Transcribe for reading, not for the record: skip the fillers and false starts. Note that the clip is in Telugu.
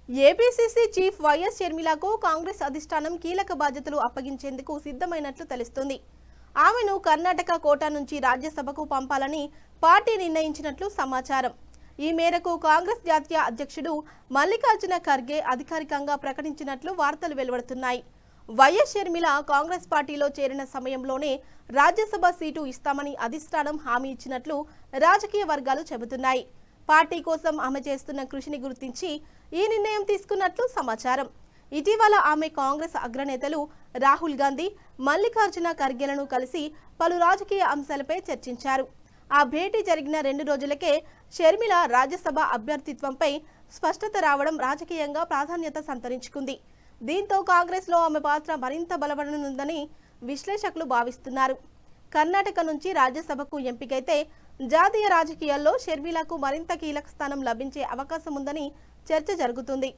ఏపీసీసీ చీఫ్ వైఎస్ షర్మిలకు కాంగ్రెస్ అధిష్టానం కీలక బాధ్యతలు అప్పగించేందుకు సిద్ధమైనట్లు తెలుస్తుంది. ఆమెను కర్ణాటక కోటా నుంచి రాజ్యసభకు పంపాలని పార్టీ నిర్ణయించినట్లు సమాచారం. ఈ మేరకు కాంగ్రెస్ జాతీయ అధ్యక్షుడు మల్లికార్జున ఖర్గే అధికారికంగా ప్రకటించినట్లు వార్తలు వెలువడుతున్నాయి. వైఎస్ షర్మిల కాంగ్రెస్ పార్టీలో చేరిన సమయంలోనే రాజ్యసభ సీటు ఇస్తామని అధిష్టానం హామీ ఇచ్చినట్లు రాజకీయ వర్గాలు చెబుతున్నాయి. పార్టీ కోసం ఆమె చేస్తున్న కృషిని గుర్తించి ఈ నిర్ణయం తీసుకున్నట్లు సమాచారం. ఇటీవల ఆమె కాంగ్రెస్ అగ్రనేతలు రాహుల్ గాంధీ, మల్లికార్జున ఖర్గేలను కలిసి పలు రాజకీయ అంశాలపై చర్చించారు. ఆ భేటీ జరిగిన 2 రోజులకే షర్మిల రాజ్యసభ అభ్యర్థిత్వంపై స్పష్టత రావడం రాజకీయంగా ప్రాధాన్యత సంతరించుకుంది. దీంతో కాంగ్రెస్లో ఆమె పాత్ర మరింత బలపడనుందని విశ్లేషకులు భావిస్తున్నారు. కర్ణాటక నుంచి రాజ్యసభకు ఎంపికైతే జాతీయ రాజకీయాల్లో షర్మిలకు మరింత కీలక స్థానం లభించే అవకాశం ఉందని చర్చ జరుగుతుంది.